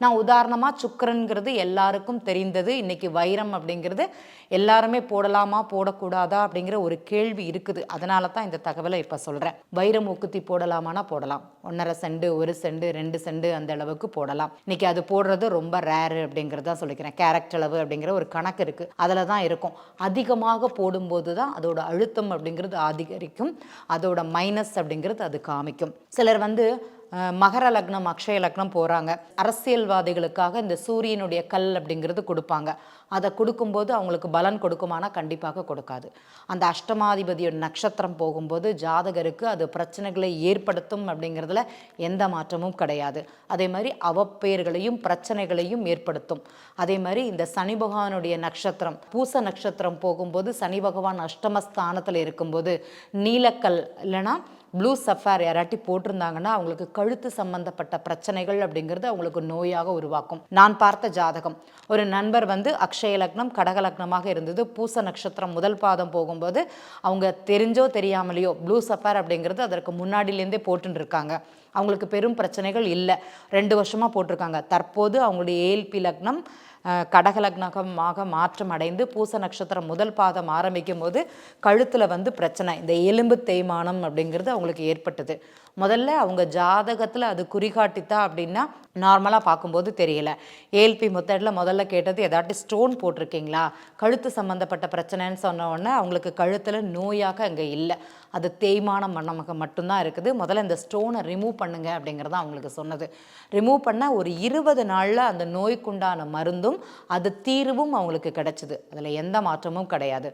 நான் உதாரணமாக சுக்கரன்கிறது எல்லாருக்கும் தெரிந்தது. இன்றைக்கி வைரம் அப்படிங்கிறது எல்லாருமே போடலாமா போடக்கூடாதா அப்படிங்கிற ஒரு கேள்வி இருக்குது. அதனால தான் இந்த தகவலை இப்போ சொல்கிறேன். வைரம் உக்குத்தி போடலாமானா போடலாம். 1.5 சென்ட் 1 சென்ட் 2 சென்ட் அந்த அளவுக்கு போடலாம். இன்றைக்கி அது போடுறது ரொம்ப ரேரு அப்படிங்கிறதான் சொல்லிக்கிறேன். கேரக்ட் அளவு அப்படிங்கிற ஒரு கணக்கு இருக்குது, அதில் தான் இருக்கும். அதிகமாக போடும்போது தான் அதோட அழுத்தம் அப்படிங்கிறது அதிகரிக்கும், அதோட மைனஸ் அப்படிங்கிறது அது காமிக்கும். சிலர் மகர லக்னம் அக்ஷய லக்னம் போகிறாங்க, அரசியல்வாதிகளுக்காக இந்த சூரியனுடைய கல் அப்படிங்கிறது கொடுப்பாங்க. அதை கொடுக்கும்போது அவங்களுக்கு பலன் கொடுக்குமானா கண்டிப்பாக கொடுக்காது. அந்த அஷ்டமாதிபதியோட நட்சத்திரம் போகும்போது ஜாதகருக்கு அது பிரச்சனைகளை ஏற்படுத்தும் அப்படிங்கிறதுல எந்த மாற்றமும் கிடையாது. அதே மாதிரி அவப்பெயர்களையும் பிரச்சனைகளையும் ஏற்படுத்தும். அதே மாதிரி இந்த சனி பகவானுடைய நட்சத்திரம் பூச நட்சத்திரம் போகும்போது சனி பகவான் அஷ்டமஸ்தானத்தில் இருக்கும்போது நீலக்கல் இல்லைன்னா ப்ளூ சஃபேர் யாராட்டி போட்டிருந்தாங்கன்னா அவங்களுக்கு கழுத்து சம்பந்தப்பட்ட பிரச்சனைகள் அப்படிங்கிறது அவங்களுக்கு நோயாக உருவாக்கும். நான் பார்த்த ஜாதகம், ஒரு நண்பர் அக்ஷய லக்னம் கடக லக்னமாக இருந்தது. பூச நட்சத்திரம் முதல் பாதம் போகும்போது அவங்க தெரிஞ்சோ தெரியாமலையோ ப்ளூ சஃபேர் அப்படிங்கிறது அதற்கு முன்னாடியிலேருந்தே போட்டுன்னு இருக்காங்க. அவங்களுக்கு பெரும் பிரச்சனைகள் இல்லை, 2 வருஷமாக போட்டிருக்காங்க. தற்போது அவங்களுடைய ஏஎல்பி லக்னம் கடக லக்னமாக மாற்றம் அடைந்து பூச நட்சத்திரம் முதல் பாதம் ஆரம்பிக்கும் போது கழுத்தில் பிரச்சனை, இந்த எலும்பு தேய்மானம் அப்படிங்கிறது அவங்களுக்கு ஏற்பட்டது. முதல்ல அவங்க ஜாதகத்தில் அது குறிகாட்டித்தா அப்படின்னா நார்மலாக பார்க்கும்போது தெரியல. ஏஎல்பி மெத்தடில் முதல்ல கேட்டது ஏதாட்டி ஸ்டோன் போட்டிருக்கீங்களா, கழுத்து சம்மந்தப்பட்ட பிரச்சனைன்னு சொன்ன உடனே அவங்களுக்கு கழுத்தில் நோயாக அங்கே இல்லை, அது தேய்மானம் நமக்கு மட்டும்தான் இருக்குது. முதல்ல இந்த ஸ்டோனை ரிமூவ் பண்ணுங்க அப்படிங்கிறத அவங்களுக்கு சொன்னது. ரிமூவ் பண்ண ஒரு 20 நாளில் அந்த நோய்க்குண்டான மருந்தும் அது தீர்வும் அவங்களுக்கு கிடைச்சிது. அதில் எந்த மாற்றமும் கிடையாது.